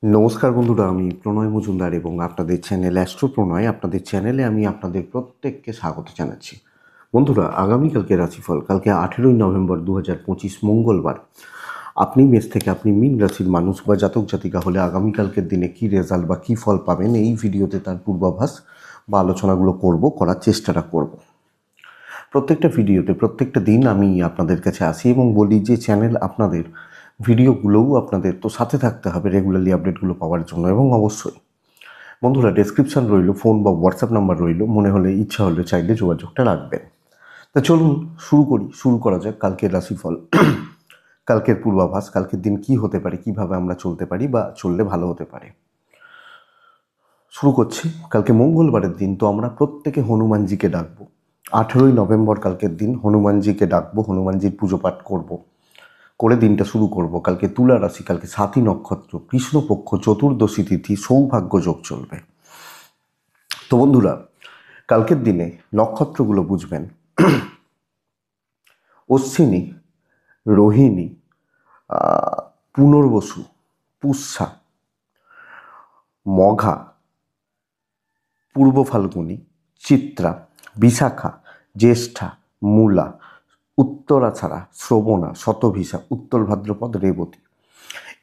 নমস্কার বন্ধুরা, আমি প্রণয় মজুমদার এবং আপনাদের চ্যানেল অ্যাস্ট্রো প্রণয়। আপনাদের চ্যানেলে আমি আপনাদের প্রত্যেককে স্বাগত জানাচ্ছি। বন্ধুরা, আগামীকালকে রাশিফল, কালকে 18ই নভেম্বর 2025 মঙ্গলবার, আপনি মেষ থেকে আপনি মীন রাশির মানুষ বা জাতক জাতিকা হলে আগামীকালকের দিনে কী রেজাল্ট বা কী ফল পাবেন, এই ভিডিওতে তার পূর্বাভাস বা আলোচনাগুলো করার চেষ্টাটা করব। প্রত্যেকটা ভিডিওতে প্রত্যেকটা দিন আমি আপনাদের কাছে আসি এবং বলি যে চ্যানেল আপনাদের, ভিডিওগুলোও আপনাদের, তো সাথে থাকতে হবে রেগুলারলি আপডেটগুলো পাওয়ার জন্য। এবং অবশ্যই বন্ধুরা, ডেসক্রিপশান রইল, ফোন বা হোয়াটসঅ্যাপ নাম্বার রইল, মনে হলে ইচ্ছা হলে চাইলে যোগাযোগটা রাখবেন। তা চলুন শুরু করা যাক কালকের রাশিফল, কালকের পূর্বাভাস, কালকের দিন কি হতে পারে, কিভাবে আমরা চলতে পারি বা চললে ভালো হতে পারে। শুরু করছি। কালকে মঙ্গলবারের দিন, তো আমরা প্রত্যেকে হনুমানজিকে ডাকবো। 18ই নভেম্বর কালকের দিন, হনুমানজিকে ডাকবো, হনুমানজির পুজো পাঠ করে দিনটা শুরু করব। কালকে তুলা রাশি, কালকে 7ই নক্ষত্র, কৃষ্ণপক্ষ, চতুর্দশী তিথি, সৌভাগ্য যোগ চলবে। তো বন্ধুরা, কালকের দিনে নক্ষত্রগুলো বুঝবেন: অশ্বিনী, রোহিণী, পুনর্বসু, পুষ্যা, মঘা, পূর্ব ফাল্গুনী, চিত্রা, বিশাখা, জ্যেষ্ঠা, মূলা, উত্তরাছাড়া, শ্রবণা, শতভিষা, উত্তর ভাদ্রপদ, রেবতী।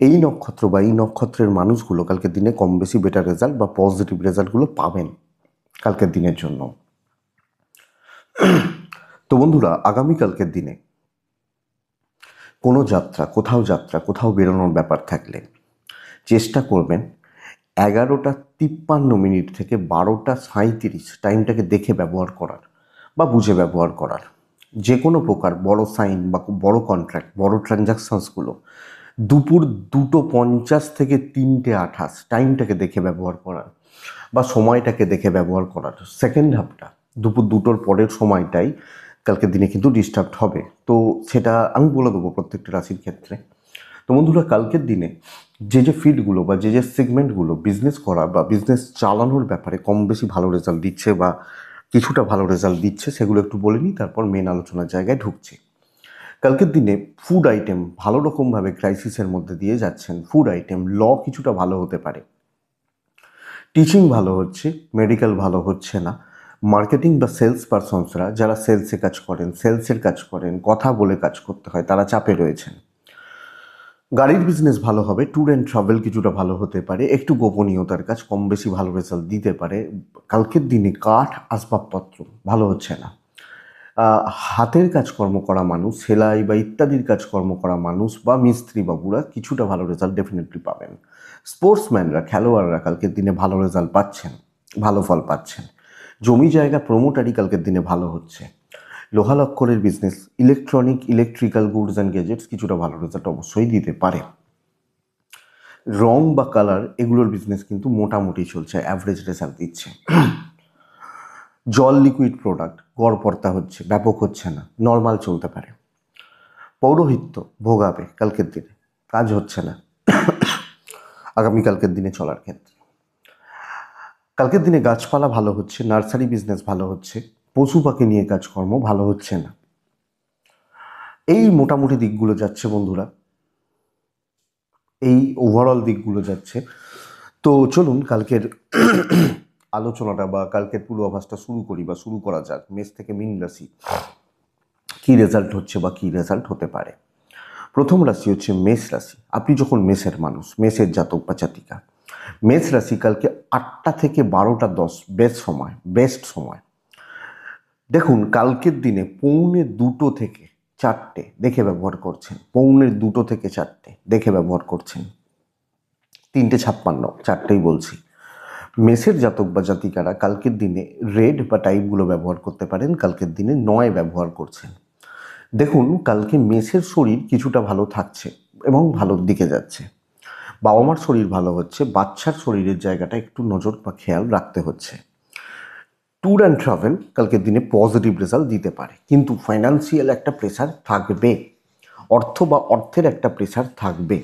এই নক্ষত্র বা এই নক্ষত্রের মানুষগুলো কালকের দিনে কম বেশি বেটার রেজাল্ট বা পজিটিভ রেজাল্টগুলো পাবেন কালকের দিনের জন্য। তো বন্ধুরা, আগামীকালকের দিনে কোনো কোথাও বেরোনোর ব্যাপার থাকলে চেষ্টা করবেন 11টা 53 থেকে 12টা 37 টাইমটাকে দেখে ব্যবহার করার বা বুঝে ব্যবহার করার। যে কোনো প্রকার বড় সাইন বা বড় কন্ট্রাক্ট, বড় ট্রানজাকশানসগুলো দুপুর 2:50 থেকে 3:28 টাইমটাকে দেখে ব্যবহার করার বা সময়টাকে দেখে ব্যবহার করার। সেকেন্ড হাফটা দুপুর 2টোর পরের সময়টাই কালকের দিনে কিন্তু ডিস্টার্বড হবে, তো সেটা আমি বলে দেবো প্রত্যেকটা রাশির ক্ষেত্রে। তো বন্ধুরা, কালকের দিনে যে ফিল্ডগুলো বা যে সেগমেন্টগুলো বিজনেস করা বা বিজনেস চালানোর ব্যাপারে কম বেশি ভালো রেজাল্ট দিচ্ছে বা কিছুটা ভালো রেজাল্ট দিচ্ছে, সেগুলো একটু বলে নিই, তারপর মেন আলোচনার জায়গায় ঢুকছি। কালকের দিনে ফুড আইটেম ভালো রকমভাবে ক্রাইসিসের মধ্যে দিয়ে যাচ্ছেন। ফুড আইটেম, ল কিছুটা ভালো হতে পারে, টিচিং ভালো হচ্ছে, মেডিকেল ভালো হচ্ছে না। মার্কেটিং বা সেলস পারসনসরা যারা সেলসের কাজ করেন, কথা বলে কাজ করতে হয়, তারা চাপে রয়েছেন। গাড়ির বিজনেস ভালো হবে, ট্যুর অ্যান্ড ট্রাভেল কিছুটা ভালো হতে পারে, একটু গোপনীয়তার কাজ কম বেশি ভালো রেজাল্ট দিতে পারে। কালকের দিনে কাঠ আসবাবপত্র ভালো হচ্ছে না। হাতের কাজকর্ম করা মানুষ, সেলাই বা ইত্যাদির কাজকর্ম করা মানুষ বা মিস্ত্রি বাবুরা কিছুটা ভালো রেজাল্ট ডেফিনেটলি পাবেন। স্পোর্টসম্যানরা, খেলোয়াড়রা কালকের দিনে ভালো রেজাল্ট পাচ্ছেন, ভালো ফল পাচ্ছেন। জমি জায়গা প্রমোটারি কালকের দিনে ভালো হচ্ছে। লোহা লক্করের business, electrical goods and gadgets কিছুটা ভালো রেজাল্ট অবশ্যই দিতে পারে। রং বা কালার এগুলোর বিজনেস কিন্তু মোটামুটি চলছে, অ্যাভারেজ রেজাল্ট দিচ্ছে। জল লিকুইড প্রোডাক্ট গড়পড়তা হচ্ছে, ব্যাপক হচ্ছে না, নর্মাল চলতে পারে। পৌরোহিত্য ভোগাবে কালকের দিনে, কাজ হচ্ছে না আগামীকালকের দিনে চলার ক্ষেত্রে। কালকের দিনে গাছপালা ভালো হচ্ছে, নার্সারি বিজনেস ভালো হচ্ছে, পশু পাখি নিয়ে কাজকর্ম ভালো হচ্ছে না। এই মোটামুটি দিকগুলো যাচ্ছে বন্ধুরা, এই ওভারঅল দিকগুলো যাচ্ছে। তো চলুন কালকের আলোচনাটা বা কালকের পূর্বাভাসটা শুরু করা যাক। মেষ থেকে মীন রাশি কী রেজাল্ট হচ্ছে বা কী রেজাল্ট হতে পারে। প্রথম রাশি হচ্ছে মেষ রাশি। আপনি যখন মেষের মানুষ, মেষের জাতক বা জাতিকা, মেষ রাশি কালকে 8টা থেকে 12টা 10 বেস্ট সময়। দেখুন, কালকের দিনে 1:45 থেকে 4টে দেখে ব্যবহার করছেন, 1:45 থেকে 4টে দেখে ব্যবহার করছেন, 3:56 4টেই বলছি। মেষের জাতক বা জাতিকারা কালকের দিনে রেড বা টাইপগুলো ব্যবহার করতে পারেন, কালকের দিনে 9 ব্যবহার করছেন। দেখুন, কালকে মেষের শরীর কিছুটা ভালো থাকছে এবং ভালোর দিকে যাচ্ছে। বাবা মার শরীর ভালো হচ্ছে, বাচ্চার শরীরের জায়গাটা একটু নজর বা খেয়াল রাখতে হচ্ছে। ট্যুর অ্যান্ড ট্রাভেল কালকের দিনে পজিটিভ রেজাল্ট দিতে পারে, কিন্তু ফাইন্যান্সিয়াল একটা প্রেশার থাকবে, অর্থের একটা প্রেশার থাকবে।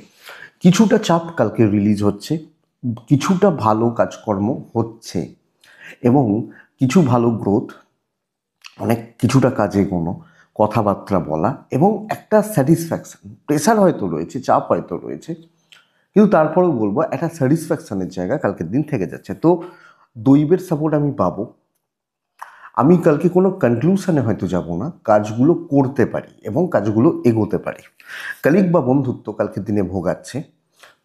কিছুটা চাপ কালকে রিলিজ হচ্ছে, কিছুটা ভালো কাজকর্ম হচ্ছে এবং কিছু ভালো গ্রোথ, অনেক কিছুটা কাজে কোনো কথাবার্তা বলা এবং একটা স্যাটিসফ্যাকশন। প্রেশার হয়তো রয়েছে, চাপ হয়তো রয়েছে, কিন্তু তারপরেও বলবো একটা স্যাটিসফ্যাকশনের জায়গা কালকের দিন থেকে যাচ্ছে। তো দৈবের সাপোর্ট আমি পাবো। আমি কালকে কোনো কনক্লুশনে হয়তো যাব না, কাজগুলো করতে পারি এবং কাজগুলো এগোতে পারি। কলিগ বা বন্ধুত্ব কালকের দিনে ভোগাচ্ছে,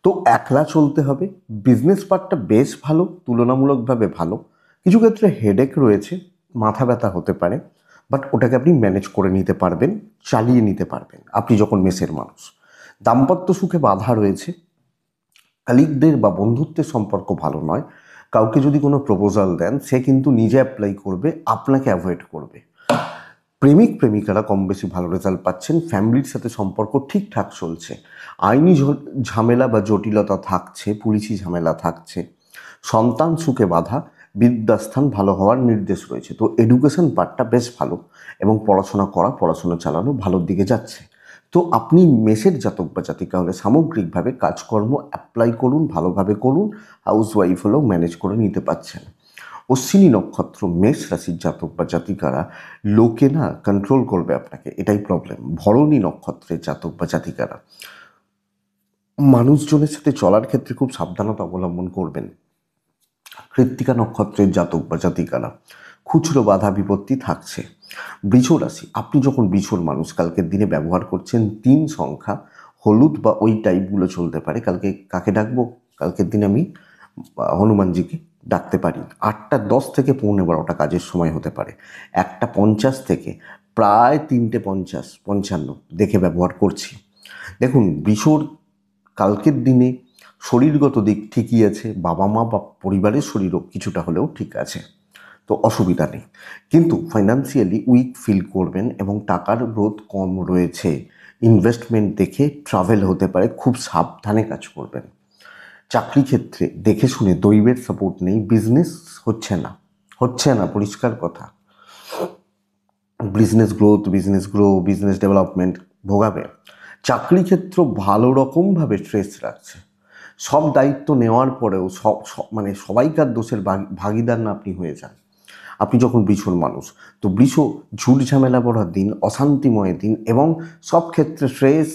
তো একলা চলতে হবে। বিজনেস পার্টটা বেশ ভালো, তুলনামূলকভাবে ভালো। কিছু ক্ষেত্রে হেডেক রয়েছে, মাথা ব্যথা হতে পারে, বাট ওটাকে আপনি ম্যানেজ করে নিতে পারবেন, চালিয়ে নিতে পারবেন আপনি যখন মেসের মানুষ। দাম্পত্য সুখে বাধা রয়েছে, কালিগদের বা বন্ধুত্বের সম্পর্ক ভালো নয়। কাউকে যদি কোনো প্রপোজাল দেন, সে কিন্তু নিজে অ্যাপ্লাই করবে, আপনাকে অ্যাভয়েড করবে। প্রেমিক প্রেমিকারা কম বেশি ভালো রেজাল্ট পাচ্ছেন, ফ্যামিলির সাথে সম্পর্ক ঠিকঠাক চলছে। আইনি ঝামেলা বা জটিলতা থাকছে, পুলিশি ঝামেলা থাকছে। সন্তান সুখে বাধা, বিদ্যাস্থান ভালো হওয়ার নির্দেশ রয়েছে। তো এডুকেশন পার্টটা বেশ ভালো এবং পড়াশোনা চালানো ভালোর দিকে যাচ্ছে। তো আপনি মেষের জাতক বা জাতিকা হলে সামগ্রিকভাবে কাজকর্ম অ্যাপ্লাই করুন, ভালোভাবে করুন, হাউসওয়াইফ হলেও ম্যানেজ করে নিতে পারছেন। অশ্বিনী নক্ষত্র মেষ রাশির জাতক বা জাতিকারা, লোকে না কন্ট্রোল করবে আপনাকে, এটাই প্রবলেম। ভরণী নক্ষত্রের জাতক বা জাতিকারা মানুষজনের সাথে চলার ক্ষেত্রে খুব সাবধানতা অবলম্বন করবেন। কৃত্তিকা নক্ষত্রের জাতক বা জাতিকারা খুচরো বাধা বিপত্তি থাকছে। বৃষ রাশি, আপনি যখন বৃষর মানুষ, কালকের দিনে ব্যবহার করছেন 3 সংখ্যা, হলুদ বা ওই টাইপগুলো চলতে পারে। কালকে কাকে ডাকবো? কালকের দিনে আমি হনুমানজিকে ডাকতে পারি। 8:10 থেকে 11:15 কাজের সময় হতে পারে। 1:50 থেকে প্রায় 3:50-55 দেখে ব্যবহার করছি। দেখুন, বৃষর কালকের দিনে শরীরগত দিক ঠিকই আছে, বাবা মা বা পরিবারের শরীরও কিছুটা হলেও ঠিক আছে, তো অসুবিধা নেই। কিন্তু ফাইন্যান্সিয়ালি উইক ফিল করবেন এবং টাকার গ্রোথ কম রয়েছে। ইনভেস্টমেন্ট দেখে ট্রাভেল হতে পারে, খুব সাবধানে কাজ করবেন। চাকরি ক্ষেত্রে দেখে শুনে, দৈবের সাপোর্ট নেই, বিজনেস হচ্ছে না পরিষ্কার কথা। বিজনেস ডেভেলপমেন্ট ভোগাবে। চাকরি ক্ষেত্র ভালো রকমভাবে স্ট্রেস রাখছে। সব দায়িত্ব নেওয়ার পরেও মানে সবাইকার দোষের ভাগিদার না আপনি হয়ে যান। আপনি যখন বৃষর মানুষ, তো বৃষ ঝুট ঝামেলা ভরা দিন, অশান্তিময় দিন এবং সব ক্ষেত্রে স্ট্রেস,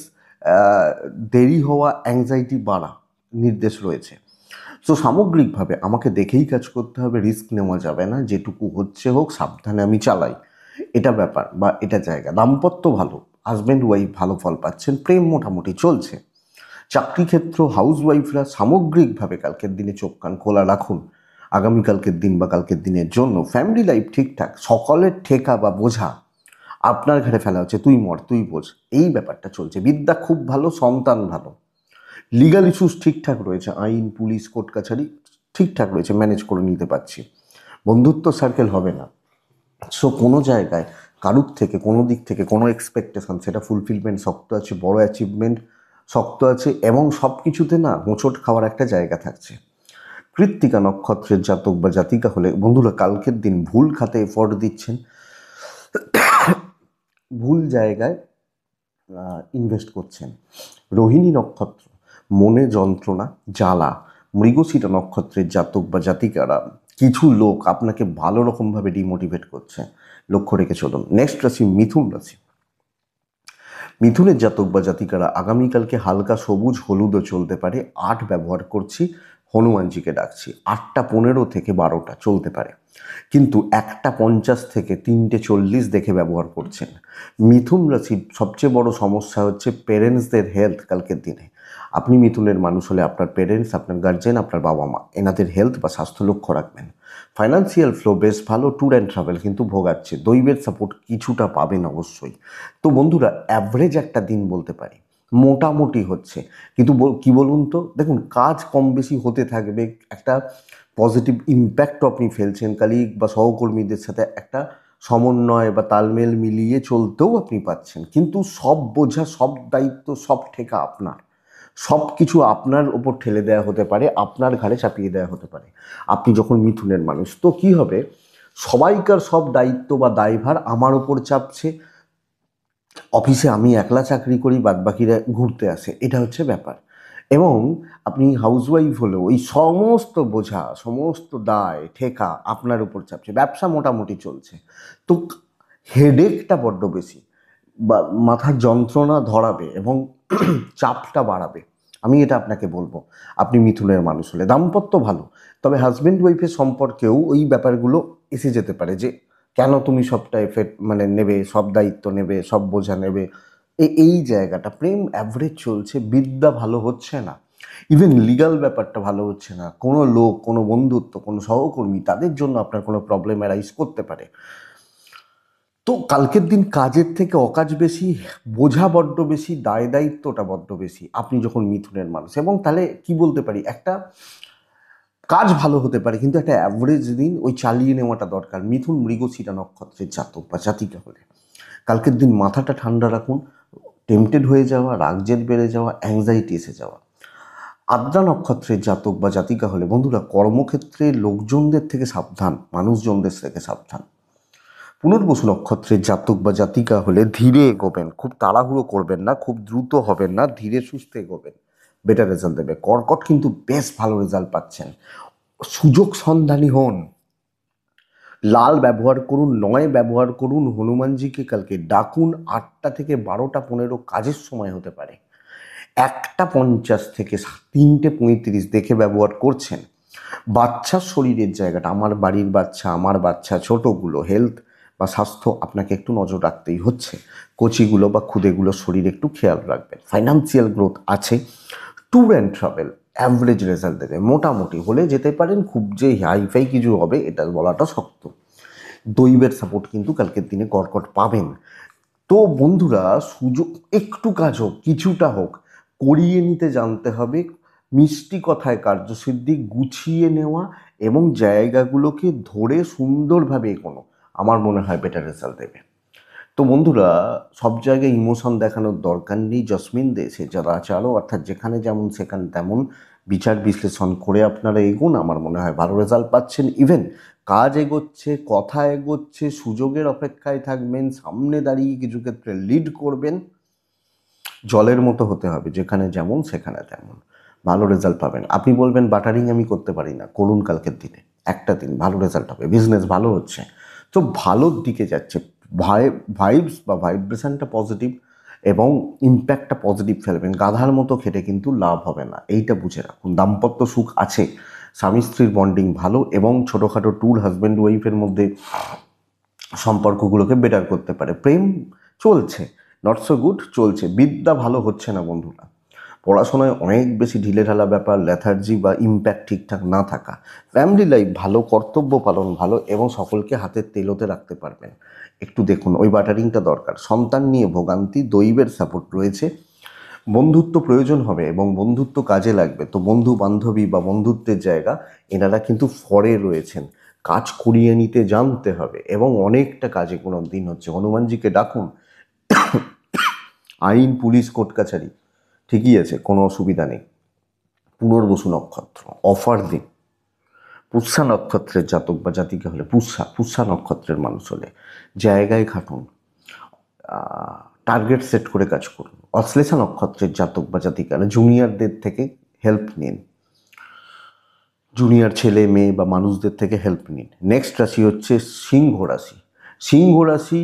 দেরি হওয়া, অ্যাংজাইটি বাড়া নির্দেশ রয়েছে। তো সামগ্রিকভাবে আমাকে দেখেই কাজ করতে হবে, রিস্ক নেওয়া যাবে না, যেটুকু হচ্ছে হোক, সাবধানে আমি চালাই, এটা ব্যাপার বা এটা জায়গা। দাম্পত্য ভালো, হাজব্যান্ড ওয়াইফ ভালো ফল পাচ্ছেন, প্রেম মোটামুটি চলছে। চাকরি ক্ষেত্র, হাউস ওয়াইফরা সামগ্রিকভাবে কালকের দিনে চোখ কান খোলা রাখুন আগামীকালকের দিন বা কালকের দিনের জন্য। ফ্যামিলি লাইফ ঠিকঠাক, সকলের ঠেকা বা বোঝা আপনার ঘাড়ে ফেলা হচ্ছে, তুই মর তুই বোঝ, এই ব্যাপারটা চলছে। বিদ্যা খুব ভালো, সন্তান ভালো। লিগাল ইস্যুস ঠিকঠাক রয়েছে, আইন, পুলিশ, কোর্ট কাছারি ঠিকঠাক রয়েছে, ম্যানেজ করে নিতে পারছি। বন্ধুত্ব সার্কেল হবে না। সো কোনো জায়গায় কারুর থেকে, কোনো দিক থেকে কোনো এক্সপেকটেশন, সেটা ফুলফিলমেন্ট শক্ত আছে, বড় অ্যাচিভমেন্ট শক্ত আছে এবং সব কিছুতে না হোঁচট খাওয়ার একটা জায়গা থাকছে। কৃত্তিকা নক্ষত্রের জাতক বা জাতিকা হলে বন্ধুরা কালকের দিন ভুল খাতে এফোর্ট দিচ্ছেন, ভুল জায়গায় ইনভেস্ট করছেন। রোহিণী নক্ষত্র, মনে যন্ত্রণা, জ্বালা। মৃগশিরা নক্ষত্রের জাতক বা জাতিকারা, কিছু লোক আপনাকে ভালো রকমভাবে ডিমোটিভেট করছে, লক্ষ্য রেখে চলুন। নেক্সট রাশি মিথুন রাশি। মিথুনের জাতক বা জাতিকারা আগামীকালকে হালকা সবুজ হলুদও চলতে পারে। 8 ব্যবহার করছি, হনুমানজিকে ডাকছি। 8:15 থেকে 12টা চলতে পারে, কিন্তু 1:50 থেকে 3:40 দেখে ব্যবহার করছেন। মিথুন রাশির সবচেয়ে বড় সমস্যা হচ্ছে পেরেন্টসদের হেলথ কালকের দিনে। আপনি মিথুনের মানুষ হলে আপনার পেরেন্টস, আপনার গার্জেন, আপনার বাবা মা, এনাদের হেলথ বা স্বাস্থ্য লক্ষ্য রাখবেন। ফাইন্যান্সিয়াল ফ্লো বেশ ভালো, ট্যুর অ্যান্ড ট্রাভেল কিন্তু ভোগাচ্ছে। দৈবের সাপোর্ট কিছুটা পাবেন অবশ্যই। তো বন্ধুরা অ্যাভারেজ একটা দিন বলতে পারি, মোটামুটি হচ্ছে। কিন্তু কি বলুন তো, দেখুন কাজ কম বেশি হতে থাকবে, একটা পজিটিভ ইম্প্যাক্টও আপনি ফেলছেন, কালিগ বা সহকর্মীদের সাথে একটা সমন্বয় বা তালমেল মিলিয়ে চলতেও আপনি পাচ্ছেন। কিন্তু সব বোঝা, সব দায়িত্ব, সব ঠেকা আপনার, সব কিছু আপনার ওপর ঠেলে দেওয়া হতে পারে, আপনার ঘাড়ে চাপিয়ে দেওয়া হতে পারে আপনি যখন মিথুনের মানুষ। তো কি হবে, সবাইকার সব দায়িত্ব বা দায়ভার আমার ওপর চাপছে। অফিসে আমি একলা চাকরি করি, বাদবাকিরা ঘুরতে আসে, এটা হচ্ছে ব্যাপার। এবং আপনি হাউসওয়াইফ হলেও ওই সমস্ত বোঝা, সমস্ত দায় ঠেকা আপনার উপর চাপছে। ব্যবসা মোটামুটি চলছে, তো হেডেকটা বড্ড বেশি বা মাথার যন্ত্রণা ধরাবে এবং চাপটা বাড়াবে। আমি এটা আপনাকে বলবো আপনি মিথুনের মানুষ হলে। দাম্পত্য ভালো, তবে হাজব্যান্ড ওয়াইফের সম্পর্কেও ওই ব্যাপারগুলো এসে যেতে পারে যে কেন তুমি সবটা এফেক্ট মানে নেবে, সব দায়িত্ব নেবে, সব বোঝা নেবে। এই জায়গাটা প্রেম অ্যাভারেজ চলছে, বিদ্যা ভালো হচ্ছে না, ইভেন লিগাল ব্যাপারটা ভালো হচ্ছে না। কোনো লোক, কোনো বন্ধুত্ব, কোনো সহকর্মী, তাদের জন্য আপনার কোনো প্রবলেম অ্যারাইজ করতে পারে। তো কালকের দিন কাজের থেকে অকাজ বেশি, বোঝা বড্ড বেশি, দায় দায়িত্বটা বড্ড বেশি আপনি যখন মিথুনের মানুষ। এবং তাহলে কি বলতে পারি, একটা কাজ ভালো হতে পারে কিন্তু একটা অ্যাভারেজ দিন ওই চালিয়ে নেওয়াটা দরকার। মিথুন মৃগশিরা নক্ষত্রের জাতক বা জাতিকা হলে কালকের দিন মাথাটা ঠান্ডা রাখুন। টেম্পটেড হয়ে যাওয়া, রাগ জেদ বেড়ে যাওয়া, অ্যাংজাইটি এসে যাওয়া। আদ্রা নক্ষত্রের জাতক বা জাতিকা হলে বন্ধুরা কর্মক্ষেত্রে লোকজনদের থেকে সাবধান, মানুষজনদের থেকে সাবধান। পুনর্বসু নক্ষত্রের জাতক বা জাতিকা হলে ধীরে এগোবেন, খুব তাড়াহুড়ো করবেন না, খুব দ্রুত হবেন না, ধীরে সুস্থে এগোবেন, বেটার রেজাল্ট দেবে। কর্কট কিন্তু বেশ ভালো রেজাল্ট পাচ্ছেন। সুযোগ সন্ধানী হন, লাল ব্যবহার করুন, নয় ব্যবহার করুন, হনুমানজিকে কালকে ডাকুন। 8টা থেকে 12টা 15 কাজের সময় হতে পারে, 1টা 50 থেকে 3টে 35 দেখে ব্যবহার করছেন। বাচ্চার শরীরের জায়গাটা, আমার বাড়ির বাচ্চা, আমার বাচ্চা ছোটোগুলো, হেলথ বা স্বাস্থ্য আপনাকে একটু নজর রাখতেই হচ্ছে। কচিগুলো বা খুদেগুলো শরীর একটু খেয়াল রাখবেন। ফাইন্যান্সিয়াল গ্রোথ আছে। Tour and travel average result দেবে, মোটামুটি হলে যেতে পারেন, খুব যে হাইফাই কিছু হবে এটা বলাটা শক্ত। দৈবের সাপোর্ট কিন্তু কালকের দিনে কর্কট পাবেন। তো বন্ধুরা সুযোগ একটু কাজ হোক, কিছুটা হোক, করিয়ে নিতে জানতে হবে। মিষ্টি কথায় কার্যসিদ্ধি, গুছিয়ে নেওয়া এবং জায়গাগুলোকে ধরে সুন্দরভাবে এগোনো আমার মনে হয় বেটার রেজাল্ট দেবে। তো বন্ধুরা সব জায়গায় ইমোশন দেখানোর দরকার নেই। জসমিন দেশে যারা চালো, অর্থাৎ যেখানে যেমন সেখানে তেমন বিচার বিশ্লেষণ করে আপনারা এগোন, আমার মনে হয় ভালো রেজাল্ট পাচ্ছেন। ইভেন কাজ এগোচ্ছে, কথা এগোচ্ছে, সুযোগের অপেক্ষায় থাকবেন, সামনে দাঁড়িয়ে কিছু ক্ষেত্রে লিড করবেন। জলের মতো হতে হবে, যেখানে যেমন সেখানে তেমন, ভালো রেজাল্ট পাবেন। আপনি বলবেন বাটারিং আমি করতে পারি না, করুন কালকের দিনে, একটা দিন ভালো রেজাল্ট হবে। বিজনেস ভালো হচ্ছে, তো ভালোর দিকে যাচ্ছে। ভাইবস বা ভাইব্রেশনটা পজিটিভ এবং ইম্প্যাক্টটা পজিটিভ ফেলবেন। গাধার মতো খেটে কিন্তু লাভ হবে না, এইটা বুঝে রাখুন। দাম্পত্য সুখ আছে, স্বামী স্ত্রীর বন্ডিং ভালো এবং ছোটোখাটো ট্যুর হাজব্যান্ড ওয়াইফের মধ্যে সম্পর্কগুলোকে বেটার করতে পারে। প্রেম চলছে, নট সো গুড চলছে। বিদ্যা ভালো হচ্ছে না বন্ধুরা, পড়াশোনায় অনেক বেশি ঢিলেঢালা ব্যাপার, লেথার্জি বা ইম্প্যাক্ট ঠিকঠাক না থাকা। ফ্যামিলি লাইফ ভালো, কর্তব্য পালন ভালো এবং সকলকে হাতের তেলোতে রাখতে পারবেন। একটু দেখুন ওই বাটারিংটা দরকার। সন্তান নিয়ে ভোগান্তি, দৈবের সাপোর্ট রয়েছে। বন্ধুত্ব প্রয়োজন হবে এবং বন্ধুত্ব কাজে লাগবে, তো বন্ধু বান্ধবী বা বন্ধুত্বের জায়গা এনারা কিন্তু ফরে রয়েছেন। কাজ করিয়ে নিতে জানতে হবে এবং অনেকটা কাজে কোনো দিন হচ্ছে। হনুমানজিকে ডাকুন। আইন, পুলিশ, কোর্ট কাছারি ঠিকই আছে, কোনো অসুবিধা নেই। পুনর্বসু নক্ষত্র অফার দিন। পুষ্যা নক্ষত্রের জাতক বা জাতিকা হলে, পুষ্যা নক্ষত্রের মানুষ হলে জায়গায় খাটুন, টার্গেট সেট করে কাজ করুন। অশ্লেষা নক্ষত্রের জাতক বা জাতিকারা জুনিয়রদের থেকে হেল্প নিন, জুনিয়র ছেলে মেয়ে বা মানুষদের থেকে হেল্প নিন। নেক্সট রাশি হচ্ছে সিংহ রাশি। সিংহ রাশি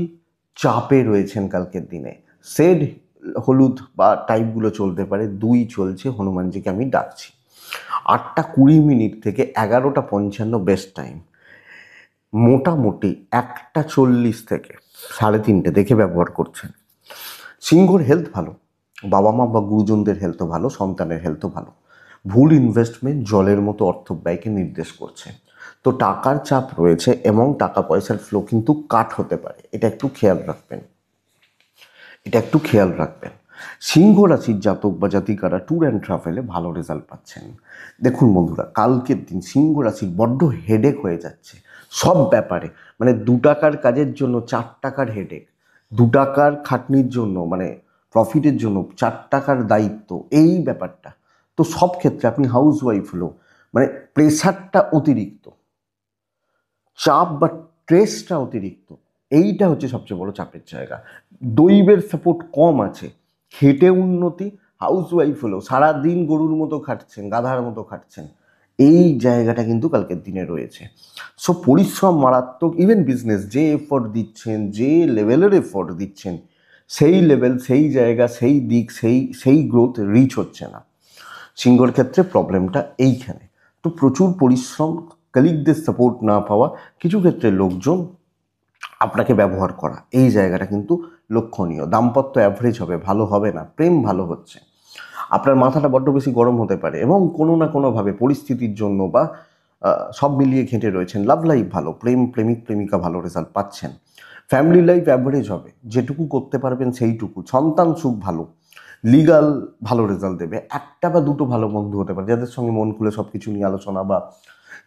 চাপে রয়েছেন কালকের দিনে। সেড হলুদ বা টাইপগুলো চলতে পারে, 2 চলছে, হনুমানজিকে আমি ডাকছি। 8টা 20 থেকে 11টা 55 বেস্ট টাইম। মোটামুটি 1টা 40 থেকে 3:30 দেখে ব্যবহার করছেন। সিংহর হেলথ ভালো, বাবা মা বা গুরুজনদের হেলথও ভালো, সন্তানের হেলথও ভালো। ভুল ইনভেস্টমেন্ট জলের মতো অর্থ ব্যয়কে নির্দেশ করছে, তো টাকার চাপ রয়েছে এবং টাকা পয়সার ফ্লো কিন্তু কাট হতে পারে, এটা একটু খেয়াল রাখবেন, এটা একটু খেয়াল রাখবেন। সিংহ রাশির জাতক বা জাতিকারা ট্যুর অ্যান্ড ট্রাভেলে ভালো রেজাল্ট পাচ্ছেন। দেখুন বন্ধুরা কালকের দিন সিংহ রাশির বড্ড হেডেক হয়ে যাচ্ছে সব ব্যাপারে, মানে 2 টাকার কাজের জন্য 4 টাকার হেডেক, 2 টাকার খাটনির জন্য মানে প্রফিটের জন্য 4 টাকার দায়িত্ব, এই ব্যাপারটা। তো সব ক্ষেত্রে আপনি হাউস ওয়াইফ হলো, মানে প্রেশারটা অতিরিক্ত, চাপ বা স্ট্রেসটা অতিরিক্ত, এইটা হচ্ছে সবচেয়ে বড় চাপের জায়গা। দৈবের সাপোর্ট কম আছে, খেটে উন্নতি। হাউস ওয়াইফ হলো সারাদিন গরুর মতো খাটছেন, গাধার মতো খাটছেন, এই জায়গাটা কিন্তু কালকের দিনে রয়েছে। সো পরিশ্রম মারাত্মক। ইভেন বিজনেস যে এফোর্ট দিচ্ছেন, যে লেভেলের এফোর্ট দিচ্ছেন, সেই লেভেল, সেই জায়গা, সেই দিক, সেই গ্রোথ রিচ হচ্ছে না। সিংহর ক্ষেত্রে প্রবলেমটা এইখানে। তো প্রচুর পরিশ্রম, কলিগদের সাপোর্ট না পাওয়া, কিছু ক্ষেত্রে লোকজন আপনাকে ব্যবহার করা, এই জায়গাটা কিন্তু লক্ষণীয়। দাম্পত্য অ্যাভারেজ হবে, ভালো হবে না। প্রেম ভালো হচ্ছে, আপনার মাথাটা বড্ড বেশি গরম হতে পারে এবং কোনো না কোনোভাবে পরিস্থিতির জন্য বা সব মিলিয়ে ঘেঁটে রয়েছেন। লাভ লাইফ ভালো, প্রেমিক প্রেমিকা ভালো রেজাল্ট পাচ্ছেন। ফ্যামিলি লাইফ অ্যাভারেজ হবে, যেটুকু করতে পারবেন সেইটুকু। সন্তান সুখ ভালো, লিগাল ভালো রেজাল্ট দেবে। একটা বা দুটো ভালো বন্ধু হতে পারে যাদের সঙ্গে মন খুলে সব কিছু নিয়ে আলোচনা বা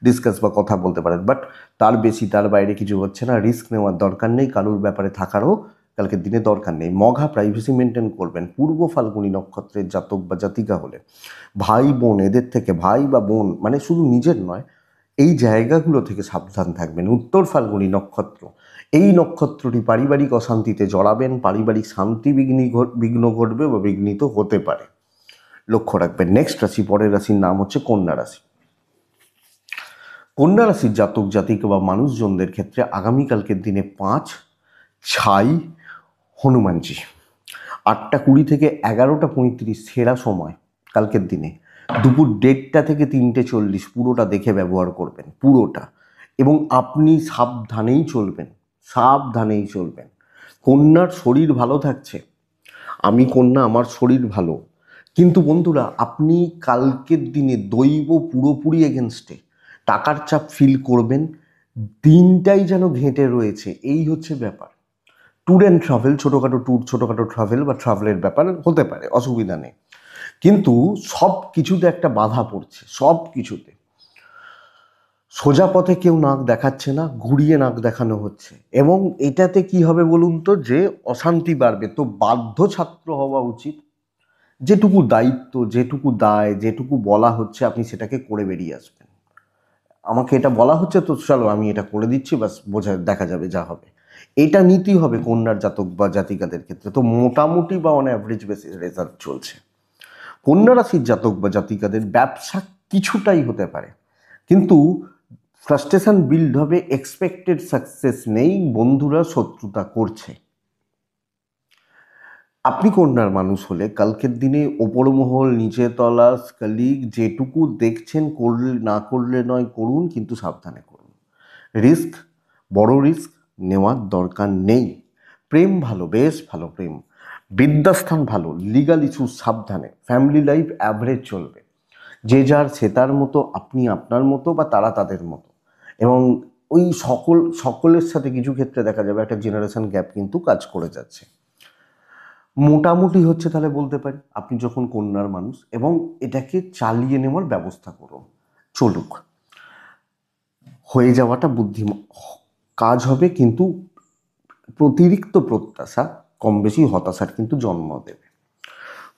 ডিসকাস বা কথা বলতে পারেন, বাট তার বেশি তার বাইরে কিছু হচ্ছে না। রিস্ক নেওয়ার দরকার নেই, কারোর ব্যাপারে থাকারও কালকের দিনে দরকার নেই। মঘা প্রাইভেসি মেনটেন করবেন। পূর্ব ফাল্গুনী নক্ষত্রের জাতক বা জাতিকা হলে ভাই বোন, এদের থেকে, ভাই বা বোন মানে শুধু নিজের নয়, এই জায়গাগুলো থেকে সাবধান থাকবেন। উত্তর ফাল্গুনী নক্ষত্র, এই নক্ষত্রটি পারিবারিক অশান্তিতে জড়াবেন, পারিবারিক শান্তি বিঘ্ন ঘটবে বা বিঘ্নিত হতে পারে, লক্ষ্য রাখবেন। নেক্সট রাশি, পরের রাশির নাম হচ্ছে কন্যা রাশি। কন্যা রাশির জাতক জাতিকা বা মানুষজনদের ক্ষেত্রে আগামীকালকের দিনে 5 ছাই হনুমানজি, 8:20 থেকে 11:35 সেরা সময় কালকের দিনে। দুপুর 1:30 থেকে 3:40 পুরোটা দেখে ব্যবহার করবেন, পুরোটা। এবং আপনি সাবধানেই চলবেন, সাবধানেই চলবেন। কন্যার শরীর ভালো থাকছে, আমি কন্যা, আমার শরীর ভালো। কিন্তু বন্ধুরা, আপনি কালকের দিনে দৈব পুরোপুরি এগেনস্টে, টাকার চাপ ফিল করবেন, দিনটাই যেন ঘেঁটে রয়েছে, এই হচ্ছে ব্যাপার। ট্যুর অ্যান্ড ট্রাভেল, ছোটোখাটো ট্যুর, ছোটোখাটো ট্রাভেল বা ট্রাভেলের ব্যাপার হতে পারে, অসুবিধা নেই। কিন্তু সব কিছুতে একটা বাধা পড়ছে, সব কিছুতে। সোজা পথে কেউ নাক দেখাচ্ছে না, ঘুরিয়ে নাক দেখানো হচ্ছে। এবং এটাতে কি হবে বলুন তো, যে অশান্তি বাড়বে। তো বাধ্য ছাত্র হওয়া উচিত, যেটুকু দায়িত্ব, যেটুকু দায়, যেটুকু বলা হচ্ছে আপনি সেটাকে করে বেরিয়ে আসবেন। আমাকে এটা বলা হচ্ছে তো চলো আমি এটা করে দিচ্ছি, বাস বোঝা দেখা যাবে যা হবে। এটা নীতি হবে কন্যার জাতক বা জাতিকাদের ক্ষেত্রে। তো মোটামুটি বা অন অ্যাভারেজ বেসিস রেজাল্ট চলছে। কন্যা রাশির জাতক বা জাতিকাদের ব্যবসা কিছুটাই হতে পারে, কিন্তু ফ্রাস্ট্রেশন বিল্ড হবে, এক্সপেক্টেড সাকসেস নেই, বন্ধুরা শত্রুতা করছে। আপনি কন্যার মানুষ হলে কালকের দিনে ওপর মহল, নিচে তলা, কলিগ যেটুকু দেখছেন, করলে না করলে নয়, করুন, কিন্তু সাবধানে করুন। রিস্ক, বড় রিস্ক নেওয়ার দরকার নেই। প্রেম ভালো, বেশ ভালো প্রেম। বিদ্যাস্থান ভালো, লিগাল ইস্যু সাবধানে। ফ্যামিলি লাইফ অ্যাভারেজ চলবে, যে যার সে তার মতো, আপনি আপনার মতো বা তারা তাদের মতো। এবং ওই সকলের সাথে কিছু ক্ষেত্রে দেখা যাবে একটা জেনারেশন গ্যাপ কিন্তু কাজ করে যাচ্ছে। মোটামুটি হচ্ছে, তাহলে বলতে পারি আপনি যখন কন্যার মানুষ, এবং এটাকে চালিয়ে নেওয়ার ব্যবস্থা করুন, চলুক। হয়ে যাওয়াটা কাজ হবে, কিন্তু অতিরিক্ত প্রত্যাশা কম বেশি হতাশার কিন্তু জন্ম দেবে।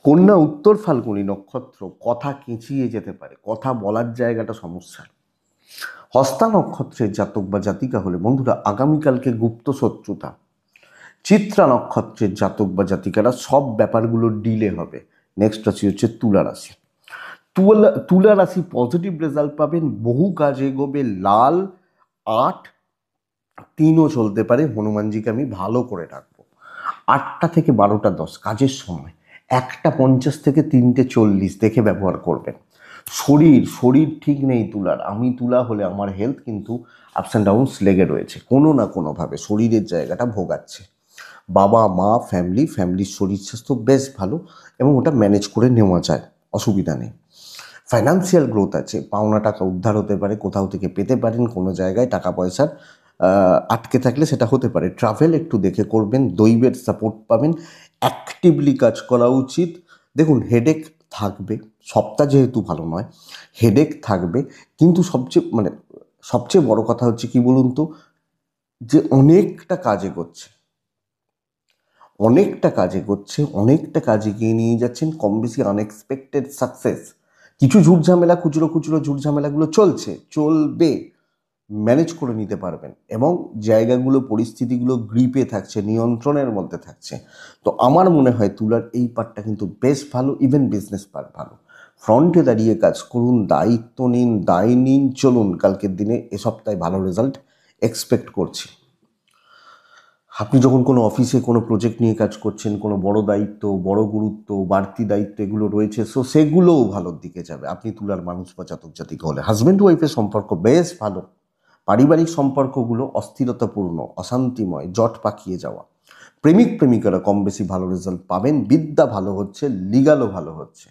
কন্যা উত্তর ফাল্গুনী নক্ষত্র, কথা কেঁচিয়ে যেতে পারে, কথা বলার জায়গাটা সমস্যা। হস্তা নক্ষত্রের জাতক বা জাতিকা হলে বন্ধুরা আগামীকালকে গুপ্ত শত্রুতা। চিত্রা নক্ষত্রের জাতক বা জাতিকারা সব ব্যাপারগুলো ডিলে হবে। নেক্সট রাশি হচ্ছে তুলা রাশি। তুলা রাশি পজিটিভ রেজাল্ট পাবেন, বহু কাজ এগোবে। লাল 8-3ও চলতে পারে, হনুমানজিকে আমি ভালো করে রাখবো। 8টা থেকে 12:10 কাজের সময়, 1:50 থেকে 3:40 দেখে ব্যবহার করবেন। শরীর ঠিক নেই তুলার, আমি তুলা হলে আমার হেলথ কিন্তু আপস অ্যান্ড ডাউনস লেগে রয়েছে, কোনো না কোনোভাবে শরীরের জায়গাটা ভোগাচ্ছে। বাবা মা ফ্যামিলির শরীর স্বাস্থ্য বেশ ভালো, এবং ওটা ম্যানেজ করে নেওয়া যায়, অসুবিধা নেই। ফাইন্যান্সিয়াল গ্রোথ আছে, পাওনা টাকা উদ্ধার হতে পারে, কোথাও থেকে পেতে পারেন, কোনো জায়গায় টাকা পয়সার আটকে থাকলে সেটা হতে পারে। ট্রাভেল একটু দেখে করবেন, দৈবের সাপোর্ট পাবেন, অ্যাক্টিভলি কাজ করা উচিত। দেখুন, হেডেক থাকবে, সপ্তাহ যেহেতু ভালো নয়, হেডেক থাকবে, কিন্তু সবচেয়ে বড় কথা হচ্ছে কি বলুন তো, যে অনেকটা কাজ এগিয়ে নিয়ে যাচ্ছেন, কম বেশি আনএক্সপেক্টেড সাকসেস। কিছু ঝুটঝামেলা, খুচরো ঝুটঝামেলাগুলো চলবে, ম্যানেজ করে নিতে পারবেন, এবং জায়গাগুলো, পরিস্থিতিগুলো গ্রিপে থাকছে, নিয়ন্ত্রণের মধ্যে থাকছে। তো আমার মনে হয় তুলার এই পার্টটা কিন্তু বেশ ভালো, ইভেন বিজনেস পার্ট ভালো। ফ্রন্টে দাঁড়িয়ে কাজ করুন, দায়িত্ব নিন, দায় নিন, চলুন। কালকের দিনে এ সপ্তাহে ভালো রেজাল্ট এক্সপেক্ট করছি। আপনি যখন কোনো অফিসে কোনো প্রজেক্ট নিয়ে কাজ করছেন, কোনো বড় দায়িত্ব, বড় গুরুত্ব, বাড়তি দায়িত্ব এগুলো রয়েছে, সো সেগুলোও ভালোর দিকে যাবে আপনি তুলার মানুষ বা জাতক জাতিকা হলে। হাজব্যান্ড ওয়াইফের সম্পর্ক বেশ ভালো। পারিবারিক সম্পর্কগুলো অস্থিরতাপূর্ণ, অশান্তিময়, জট পাকিয়ে যাওয়া। প্রেমিক প্রেমিকারা কম বেশি ভালো রেজাল্ট পাবেন, বিদ্যা ভালো হচ্ছে, লিগালও ভালো হচ্ছে।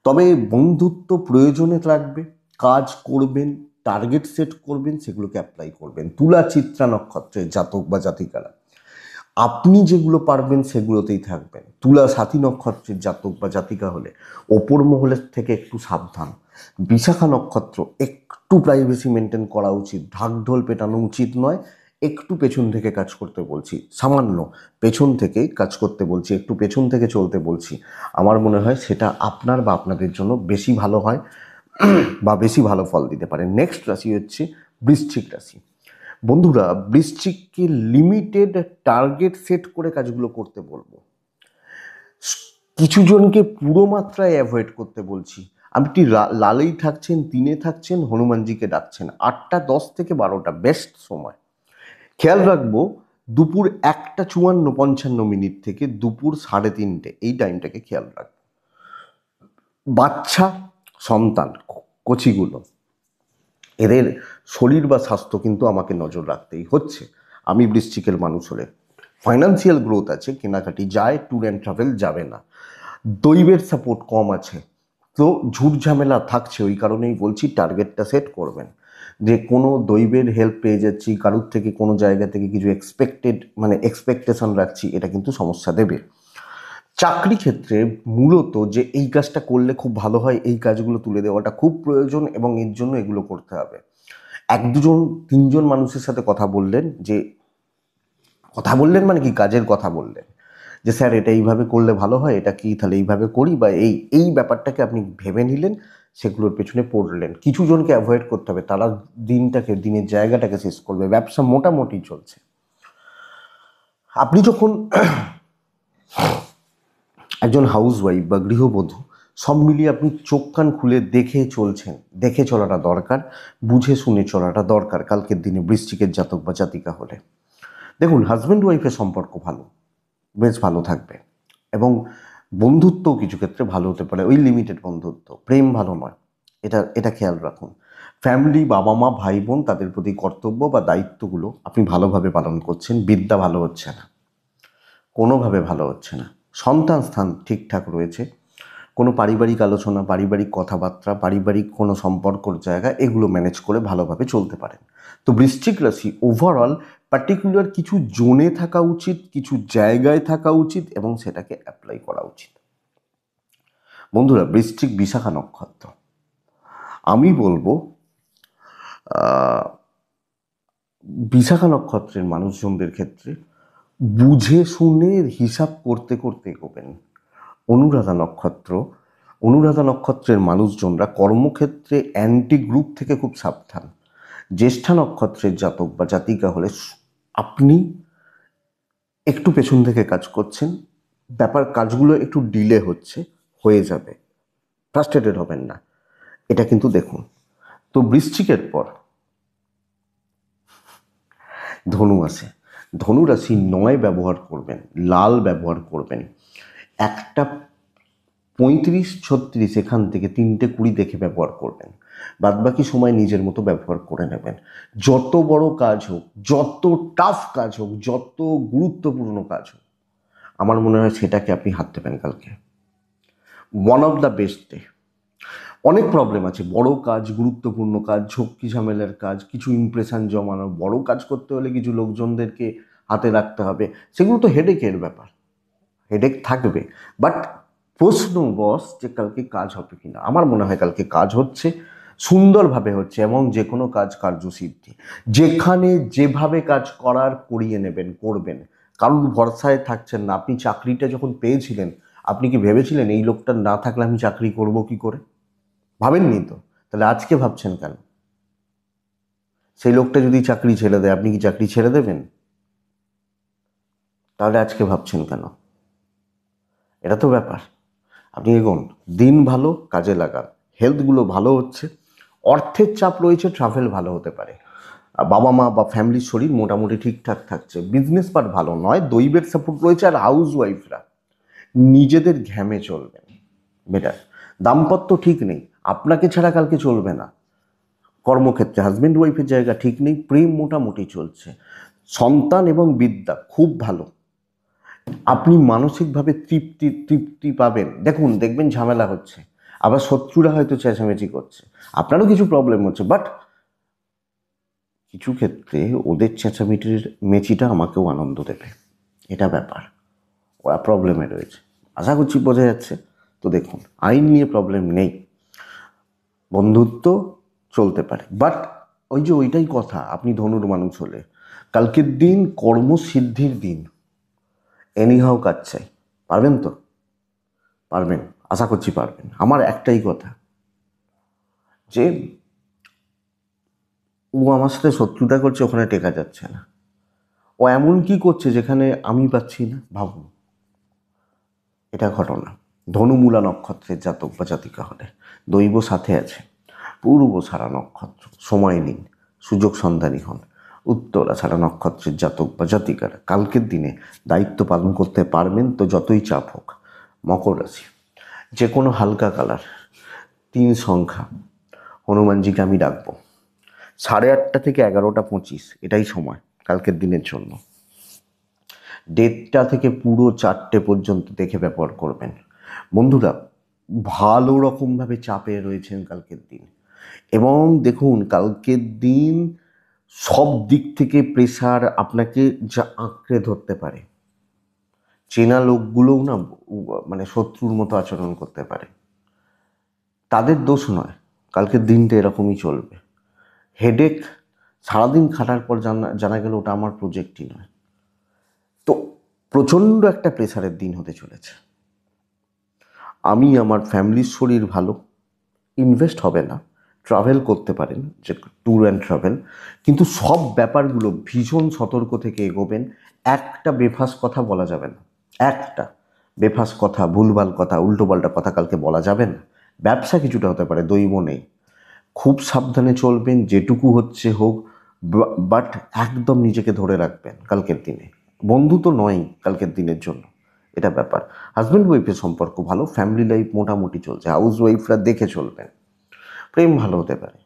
তবে বন্ধুত্ব প্রয়োজনে লাগবে, কাজ করবেন, টার্গেট সেট করবেন, সেগুলোকে অ্যাপ্লাই করবেন। তুলা চিত্রা নক্ষত্রের জাতক বা জাতিকারা আপনি যেগুলো পারবেন সেগুলোতেই থাকবেন। তুলা সাথী নক্ষত্রের জাতক বা জাতিকা হলে ওপর মহলের থেকে একটু সাবধান। বিশাখা নক্ষত্র একটু প্রাইভেসি মেনটেন করা উচিত, ঢাকঢোল পেটানো উচিত নয়। একটু পেছন থেকে কাজ করতে বলছি, সামান্য পেছন থেকে কাজ করতে বলছি, একটু পেছন থেকে চলতে বলছি। আমার মনে হয় সেটা আপনার বা আপনাদের জন্য বেশি ভালো হয় বা বেশি ভালো ফল দিতে পারে। নেক্সট রাশি হচ্ছে বৃশ্চিক রাশি। বন্ধুরা, বৃশ্চিককে লিমিটেড টার্গেট সেট করে কাজগুলো করতে বলবো। কিছু জনকে পুরো মাত্রায় অ্যাভয়েড করতে বলছি। আপনি লালেই থাকছেন, তিনে থাকছেন, হনুমানজিকে ডাকছেন, 8টা 10 থেকে 12টা বেস্ট সময়। খেয়াল রাখবো দুপুর 1টা 54-55 থেকে দুপুর 3:30 এই টাইমটাকে খেয়াল রাখবো। বাচ্চা সন্তান কচিগুলো এদের শরীর বা স্বাস্থ্য কিন্তু আমাকে নজর রাখতেই হচ্ছে। আমি বৃশ্চিকের মানুষ হলে ফাইন্যান্সিয়াল গ্রোথ আছে, কেনাকাটি যায়, ট্যুর অ্যান্ড ট্রাভেল যাবে না। দৈবের সাপোর্ট কম আছে, তো ঝুট ঝামেলা থাকছে। ওই কারণেই বলছি টার্গেটটা সেট করবেন, যে কোনো দৈবের হেল্প পেয়ে যাচ্ছি, কারুর থেকে কোনো জায়গা থেকে কিছু এক্সপেকটেশন রাখছি, এটা কিন্তু সমস্যা দেবে। চাকরি ক্ষেত্রে মূলত যে এই কাজটা করলে খুব ভালো হয়, এই কাজগুলো তুলে দেওয়াটা খুব প্রয়োজন এবং এর জন্য এগুলো করতে হবে। 1 2 জন 3 জন মানুষের সাথে কথা বললেন, যে কথা বললেন মানে কি, কাজের কথা বললেন, যে স্যার এটা এইভাবে করলে ভালো হয়, এটা কি তাহলে এইভাবে করি, বা এই এই ব্যাপারটাকে আপনি ভেবে নিলেন, সেগুলোর পেছনে পড়লেন। কিছু জনকে অ্যাভয়েড করতে হবে, তারা দিনের জায়গাটাকে শেষ করবে। ব্যবসা মোটামুটি চলছে। আপনি যখন একজন হাউসওয়াইফ বা গৃহবধূ, সব মিলিয়ে আপনি চোখ কান খুলে দেখে চলছেন, দেখে চলাটা দরকার, বুঝে শুনে চলাটা দরকার কালকের দিনে বৃশ্চিকের জাতক বা জাতিকা হলে। দেখুন, হাজব্যান্ড ওয়াইফের সম্পর্ক ভালো, বেশ ভালো থাকবে, এবং বন্ধুত্বও কিছু ক্ষেত্রে ভালো হতে পারে, ওই লিমিটেড বন্ধুত্ব, প্রেম ভালো নয়, এটা এটা খেয়াল রাখুন। ফ্যামিলি, বাবা মা, ভাই বোন, তাদের প্রতি কর্তব্য বা দায়িত্বগুলো আপনি ভালোভাবে পালন করছেন। বিদ্যা ভালো হচ্ছে না, কোনোভাবে ভালো হচ্ছে না। সন্তান স্থান ঠিকঠাক রয়েছে। কোনো পারিবারিক আলোচনা, পারিবারিক কথাবার্তা, পারিবারিক কোনো সম্পর্কর জায়গা, এগুলো ম্যানেজ করে ভালোভাবে চলতে পারেন। তো বৃশ্চিক রাশি ওভারঅল পার্টিকুলার কিছু জোনে থাকা উচিত, কিছু জায়গায় থাকা উচিত, এবং সেটাকে অ্যাপ্লাই করা উচিত। বন্ধুরা, বৃশ্চিক বিশাখা নক্ষত্র, আমি বলবো বিশাখা নক্ষত্রের মানুষজনদের ক্ষেত্রে বুঝে শুনে হিসাব করতে করতে এগোবেন। অনুরাধা নক্ষত্র, অনুরাধা নক্ষত্রের মানুষজনরা কর্মক্ষেত্রে অ্যান্টি গ্রুপ থেকে খুব সাবধান। জ্যেষ্ঠা নক্ষত্রের জাতক বা জাতিকা হলে আপনি একটু পেছন থেকে কাজ করছেন, কাজগুলো একটু ডিলে হচ্ছে, হয়ে যাবে, ফ্রাস্ট্রেটেড হবেন না, এটা কিন্তু দেখুন। তো বৃশ্চিকের পর ধনু আছে। ধনু রাশি 9 ব্যবহার করবেন, লাল ব্যবহার করবেন। 1টা 35-36 এখান থেকে 3টে 20 দেখে ব্যবহার করবেন। বাদবাকি সময় নিজের মতো ব্যবহার করে নেবেন। যত বড় কাজ হোক, যত টাফ কাজ হোক, যত গুরুত্বপূর্ণ কাজ হোক, আমার মনে হয় সেটাকে আপনি হাত দেবেন কালকে। One of the best day. অনেক প্রবলেম আছে, বড় কাজ, গুরুত্বপূর্ণ কাজ, ঝক্কি ঝামেলার কাজ, কিছু ইমপ্রেশন জমানো, বড় কাজ করতে হলে কিছু লোকজনদেরকে হাতে রাখতে হবে, সেগুলো তো হেডেকের ব্যাপার, হেডেক থাকবে। বাট প্রশ্ন বস যে কালকে কাজ হবে কিনা, আমার মনে হয় কালকে কাজ হচ্ছে, সুন্দরভাবে হচ্ছে, এবং যে কোনো কাজ কার্যসিদ্ধি। যেখানে যেভাবে কাজ করার করিয়ে নেবেন, করবেন, কারোর ভরসায় থাকছেন না। আপনি চাকরিটা যখন পেয়েছিলেন, আপনি কি ভেবেছিলেন এই লোকটা না থাকলে আমি চাকরি করব কি করে? ভাবেননি তো। তাহলে আজকে ভাবছেন কেন? সেই লোকটা যদি চাকরি ছেড়ে দেয়, আপনি কি চাকরি ছেড়ে দেবেন? তাহলে আজকে ভাবছেন কেন? এটা তো ব্যাপার। আপনি এগোন, দিন ভালো, কাজে লাগান, হেলথগুলো ভালো হচ্ছে, অর্থের চাপ রয়েছে, ট্রাভেল ভালো হতে পারে। বাবা মা বা ফ্যামিলির শরীর মোটামুটি ঠিকঠাক থাকছে, বিজনেস পার্ট ভালো নয়, দৈবের সাপোর্ট রয়েছে। আর হাউস ওয়াইফরা নিজেদের ঘ্যামে চলবেন, বেটার। দাম্পত্য ঠিক নেই, আপনাকে ছাড়া কালকে চলবে না। কর্মক্ষেত্রে হাজব্যান্ড ওয়াইফের জায়গা ঠিক নেই, প্রেম মোটামুটি চলছে। সন্তান এবং বিদ্যা খুব ভালো, আপনি মানসিকভাবে তৃপ্তি তৃপ্তি পাবেন। দেখবেন ঝামেলা হচ্ছে, আবার শত্রুরা হয়তো চেঁচামেচি করছে, আপনারও কিছু প্রবলেম হচ্ছে, বাট কিছু ক্ষেত্রে ওদের চেঁচামেচির মেচিটা আমাকেও আনন্দ দেবে, এটা ব্যাপার। ওরা প্রবলেমে রয়েছে, আশা করছি বোঝা যাচ্ছে। তো দেখুন, আইন নিয়ে প্রবলেম নেই, বন্ধুত্ব চলতে পারে, বাট ওইটাই কথা, আপনি ধনুর মানুষ হলে কালকের দিন কর্মসিদ্ধির দিন, এনিহাও কাজ চাই। পারবেন তো? পারবেন, আশা করছি পারবেন। আমার একটাই কথা, যে ও আমার সাথে শত্রুতা করছে, ওখানে টেকা যাচ্ছে না। ও এমন কি করছে যেখানে আমি পাচ্ছি না, ভাবুন। এটা ঘটনা। ধনুমূলা নক্ষত্রের জাতক বা জাতিকা হলে দৈব সাথে আছে, পূর্ব ছাড়া নক্ষত্র, সময় নিন, সুযোগ সন্ধানী হন। উত্তরা ছাড়া নক্ষত্রের জাতক বা জাতিকারা কালকের দিনে দায়িত্ব পালন করতে পারবেন, তো যতই চাপ হোক। মকর রাশি, যে কোনো হালকা কালার 3 সংখ্যা হনুমানজিকে আমি ডাকবো। 8:30 থেকে 11:25 এটাই সময় কালকের দিনের জন্য। 1:30 থেকে পুরো 4টে পর্যন্ত দেখে ব্যবহার করবেন। বন্ধুরা, ভালো রকমভাবে চাপে রয়েছেন কালকের দিন, এবং দেখুন কালকের দিন সব দিক থেকে প্রেশার আপনাকে যা আঁকড়ে ধরতে পারে। চেনা লোকগুলোও না মানে শত্রুর মতো আচরণ করতে পারে, তাদের দোষ নয়, কালকের দিনটা এরকমই চলবে। হেডেক, সারাদিন খাটার পর জানা গেল ওটা আমার প্রজেক্টই নয়। তো প্রচণ্ড একটা প্রেশারের দিন হতে চলেছে। আমি আমার ফ্যামিলির শরীর ভালো, ইনভেস্ট হবে না, ট্রাভেল করতে পারেন, যে ট্যুর অ্যান্ড ট্রাভেল, কিন্তু সব ব্যাপারগুলো ভীষণ সতর্ক থেকে এগোবেন। একটা বেফাস কথা বলা যাবে না, একটা বেফাস কথা, ভুলভাল কথা, উল্টোপাল্টা কথা কালকে বলা যাবে না। ব্যবসা কিছুটা হতে পারে, দৈব নেই, খুব সাবধানে চলবেন, যেটুকু হচ্ছে হোক, বাট একদম নিজেকে ধরে রাখবেন কালকের দিনে। বন্ধু তো নয় কালকের দিনের জন্য, এটা ব্যাপার। হাজব্যান্ড ওয়াইফের সম্পর্ক ভালো, ফ্যামিলি লাইফ মোটামুটি চলছে, হাউস ওয়াইফরা দেখে চলবেন। প্রেম ভালো হতে পারে।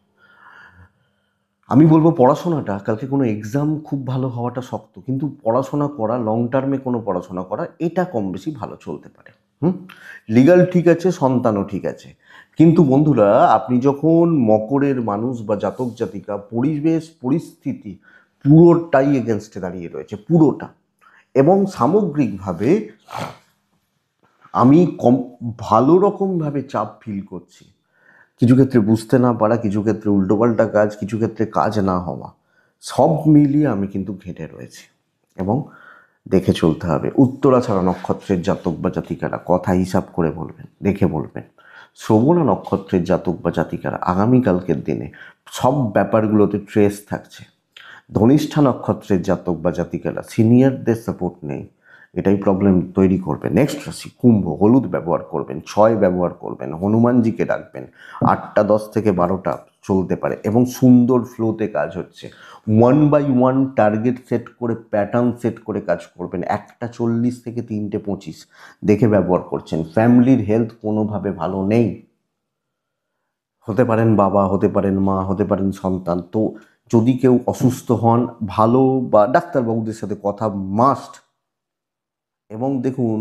আমি বলবো পড়াশোনাটা কালকে, কোনো এক্সাম খুব ভালো হওয়াটা শক্ত, কিন্তু পড়াশোনা করা, লং টার্মে কোনো পড়াশোনা করা, এটা কম বেশি ভালো চলতে পারে। লিগাল ঠিক আছে, সন্তানও ঠিক আছে। কিন্তু বন্ধুরা, আপনি যখন মকরের মানুষ বা জাতক জাতিকা, পরিবেশ পরিস্থিতি পুরোটাই এগেনস্টে দাঁড়িয়ে রয়েছে, পুরোটা। এবং সামগ্রিকভাবে আমি ভালো রকমভাবে চাপ ফিল করছি। কিছু ক্ষেত্রে বুঝতে না পারা, কিছু ক্ষেত্রে উল্টোপাল্টা কাজ, কিছু ক্ষেত্রে কাজ না হওয়া, সব মিলিয়ে আমি কিন্তু ঘেঁটে রয়েছি, এবং দেখে চলতে হবে। উত্তরা ছাড়া নক্ষত্রের জাতক বা জাতিকারা কথা হিসাব করে বলবেন, দেখে বলবেন। শ্রবণা নক্ষত্রের জাতক বা জাতিকারা আগামীকালকের দিনে সব ব্যাপারগুলোতে ট্রেস থাকছে। ধনিষ্ঠা নক্ষত্রের জাতক বা জাতিকারা সিনিয়রদের সাপোর্ট নেই, এটাই প্রবলেম তৈরি করবে। নেক্সট রাশি কুম্ভ, হলুদ ব্যবহার করবেন, 6 ব্যবহার করবেন, হনুমানজিকে ডাকবেন। 8:10 থেকে 12টা চলতে পারে, এবং সুন্দর ফ্লোতে কাজ হচ্ছে। 1/1 টার্গেট সেট করে, প্যাটার্ন সেট করে কাজ করবেন। 1:40 থেকে 3:25 দেখে ব্যবহার করছেন। ফ্যামিলির হেলথ কোনোভাবে ভালো নেই, হতে পারেন বাবা, হতে পারেন মা, হতে পারেন সন্তান। তো যদি কেউ অসুস্থ হন, ভালো বা ডাক্তারবাবুদের সাথে কথা মাস্ট। এবং দেখুন,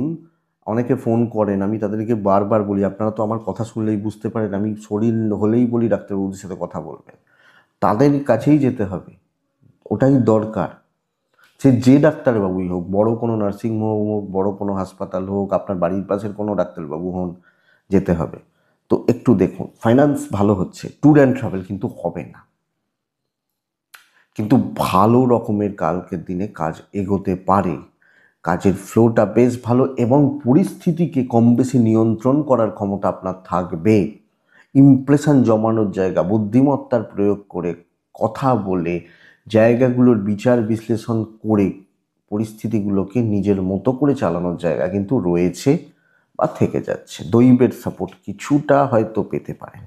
অনেকে ফোন করেন, আমি তাদেরকে বারবার বলি, আপনারা তো আমার কথা শুনলেই বুঝতে পারেন, আমি শরীর হলেই বলি ডাক্তারবাবুদের সাথে কথা বলবেন, তাদের কাছেই যেতে হবে, ওটাই দরকার। সে যে ডাক্তারবাবুই হোক, বড় কোনো নার্সিংহোম হোক, বড় কোনো হাসপাতাল হোক, আপনার বাড়ির পাশের কোনো ডাক্তারবাবু হন, যেতে হবে। তো একটু দেখুন, ফাইন্যান্স ভালো হচ্ছে, ট্যুর অ্যান্ড ট্রাভেল কিন্তু হবে না, কিন্তু ভালো রকমের কালকের দিনে কাজ এগোতে পারে। কাজের ফ্লোটা বেশ ভালো, এবং পরিস্থিতিকে কম বেশি নিয়ন্ত্রণ করার ক্ষমতা আপনার থাকবে। ইমপ্রেশন জমানোর জায়গা, বুদ্ধিমত্তার প্রয়োগ করে, কথা বলে, জায়গাগুলোর বিচার বিশ্লেষণ করে পরিস্থিতিগুলোকে নিজের মতো করে চালানোর জায়গা কিন্তু রয়েছে বা থেকে যাচ্ছে। দৈবের সাপোর্ট কিছুটা হয়তো পেতে পারেন।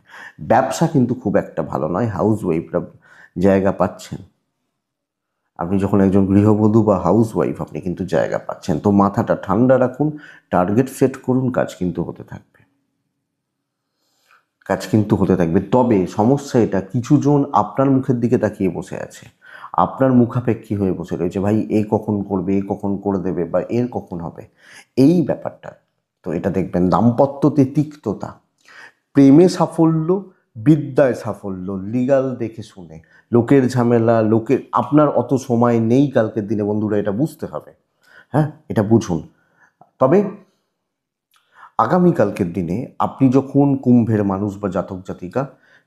ব্যবসা কিন্তু খুব একটা ভালো নয়, হাউস ওয়াইফরা জায়গা পাচ্ছেন, আপনি যখন একজন গৃহবধূ বা হাউস ওয়াইফ, আপনি কিন্তু জায়গা পাচ্ছেন। তো মাথাটা ঠান্ডা রাখুন, টার্গেট সেট করুন, কাজ কিন্তু হতে থাকবে, কাজ কিন্তু হতে থাকবে। তবে সমস্যা এটা, কিছু জন আপনার মুখের দিকে তাকিয়ে বসে আছে, আপনার মুখাপেক্ষী হয়ে বসে রয়েছে, ভাই এ কখন করবে, এ কখন করে দেবে, বা এর কখন হবে, এই ব্যাপারটা। তো এটা দেখবেন দাম্পত্যতে তিক্ততা, প্রেমে সাফল্য, বিদ্যায় সাফল্য, লিগাল দেখে শুনে, লোকের ঝামেলা, লোকের, আপনার অত সময় নেই কালকের দিনে বন্ধুরা, এটা বুঝতে হবে। হ্যাঁ, এটা বুঝুন। তবে আগামীকালকের দিনে আপনি যখন কুম্ভের মানুষ বা জাতক জাতিকা,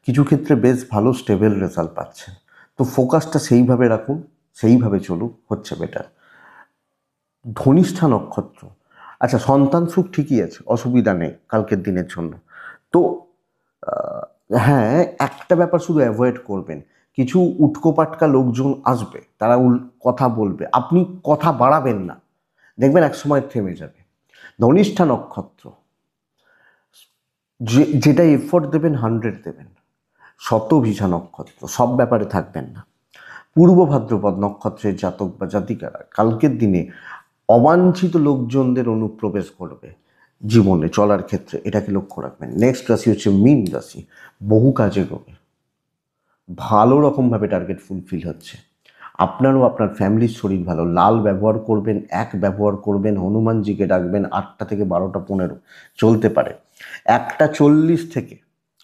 কিছু ক্ষেত্রে বেশ ভালো স্টেবল রেজাল্ট পাচ্ছেন। তো ফোকাসটা সেইভাবে রাখুন, সেইভাবে চলুক, হচ্ছে বেটার। ধনিষ্ঠা নক্ষত্র, আচ্ছা সন্তান সুখ ঠিকই আছে, অসুবিধা নেই কালকের দিনের জন্য। তো হ্যাঁ, একটা ব্যাপার শুধু অ্যাভয়েড করবেন, কিছু উটকোপাটকা লোকজন আসবে, তারা কথা বলবে, আপনি কথা বাড়াবেন না, দেখবেন একসময় থেমে যাবে। ধনিষ্ঠা নক্ষত্র, যেটা এফোর্ট দেবেন 100 দেবেন। শতভিষা নক্ষত্র, সব ব্যাপারে থাকবেন না। পূর্ব ভাদ্রপদ নক্ষত্রের জাতক বা জাতিকারা কালকের দিনে অবাঞ্ছিত লোকজনদের অনুপ্রবেশ করবে জীবনে চলার ক্ষেত্রে, এটাকে লক্ষ্য রাখবেন। নেক্সট রাশি হচ্ছে মীন রাশি। বহু কাজে গবে, ভালো রকমভাবে টার্গেট ফুলফিল হচ্ছে, আপনারও আপনার ফ্যামিলির শরীর ভালো। লাল ব্যবহার করবেন, এক ব্যবহার করবেন, হনুমানজিকে ডাকবেন, 8টা থেকে 12টা 15 চলতে পারে। 1টা 40 থেকে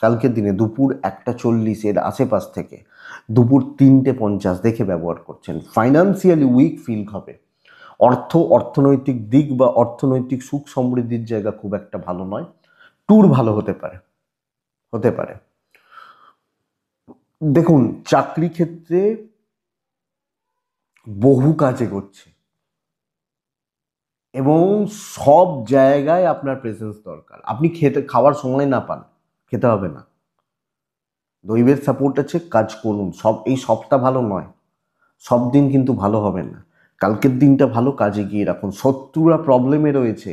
কালকের দিনে দুপুর 1টা 40 এর আশেপাশ থেকে দুপুর 3টে 50 দেখে ব্যবহার করছেন। ফাইন্যান্সিয়ালি উইক ফিল হবে, অর্থনৈতিক দিক বা অর্থনৈতিক সুখ সমৃদ্ধির জায়গা খুব একটা ভালো নয়। ট্যুর ভালো হতে পারে, হতে পারে। দেখুন, চাকরি ক্ষেত্রে বহু কাজে করছে এবং সব জায়গায় আপনার প্রেজেন্স দরকার। আপনি খাওয়ার সময় না পান, খেতে হবে না, দৈবের সাপোর্ট আছে, কাজ করুন। এই সপ্তাহ ভালো নয়, সব দিন কিন্তু ভালো হবে না। কালকের দিনটা ভালো, কাজে গিয়ে রাখুন। শত্রুরা প্রবলেমে রয়েছে,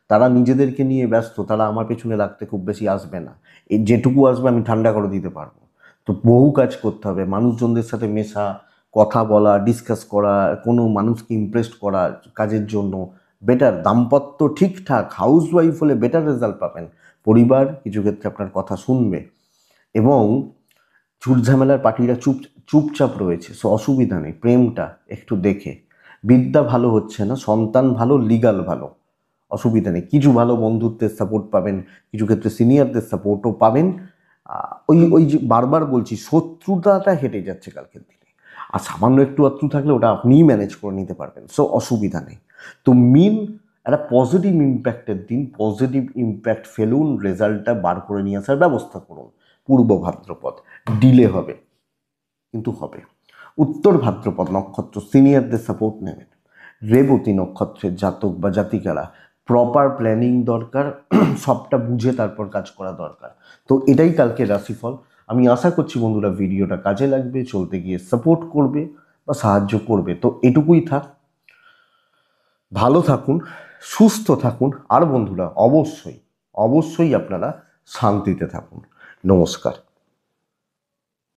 তারা নিজেদেরকে নিয়ে ব্যস্ত, তারা আমার পেছনে লাগতে খুব বেশি আসবে না। এই যেটুকু আসবে আমি ঠান্ডা করে দিতে পারবো। তো বহু কাজ করতে হবে, মানুষজনদের সাথে মেশা, কথা বলা, ডিসকাস করা, কোনো মানুষকে ইমপ্রেস করা কাজের জন্য বেটার। দাম্পত্য ঠিকঠাক, হাউস ওয়াইফ হলে বেটার রেজাল্ট পাবেন। পরিবার কিছু ক্ষেত্রে আপনার কথা শুনবে এবং ঝুটঝামেলার পার্টিরা চুপচাপ রয়েছে, সো অসুবিধা নেই। প্রেমটা একটু দেখে, বিদ্যা ভালো হচ্ছে না, সন্তান ভালো, লিগাল ভালো, অসুবিধা নেই। কিছু ভালো বন্ধুত্বের সাপোর্ট পাবেন, কিছু ক্ষেত্রে সিনিয়রদের সাপোর্টও পাবেন। ওই ওই যে বারবার বলছি, শত্রুতাটা হেঁটে যাচ্ছে কালকের দিনে, আর সামান্য একটু আত্রু থাকলে ওটা আপনিই ম্যানেজ করে নিতে পারবেন, সো অসুবিধা নেই। তো মিন একটা পজিটিভ ইম্প্যাক্টের দিন, পজিটিভ ইম্প্যাক্ট ফেলুন, রেজাল্টটা বার করে নিয়ে আসার ব্যবস্থা করুন। পূর্ব ভাদ্রপদ ডিলে হবে, কিন্তু হবে। উত্তর ভাদ্রপদ নক্ষত্র, সিনিয়রদের সাপোর্ট নেবেন। রেবতী নক্ষত্রের জাতক বা জাতিকারা, প্রপার প্ল্যানিং দরকার, সবটা বুঝে তারপর কাজ করা দরকার। তো এটাই কালকে রাশিফল। আমি আশা করছি বন্ধুরা ভিডিওটা কাজে লাগবে, চলতে গিয়ে সাপোর্ট করবে বা সাহায্য করবে। তো এটুকুই থাক, ভালো থাকুন, সুস্থ থাকুন, আর বন্ধুরা অবশ্যই অবশ্যই আপনারা শান্তিতে থাকুন। নমস্কার।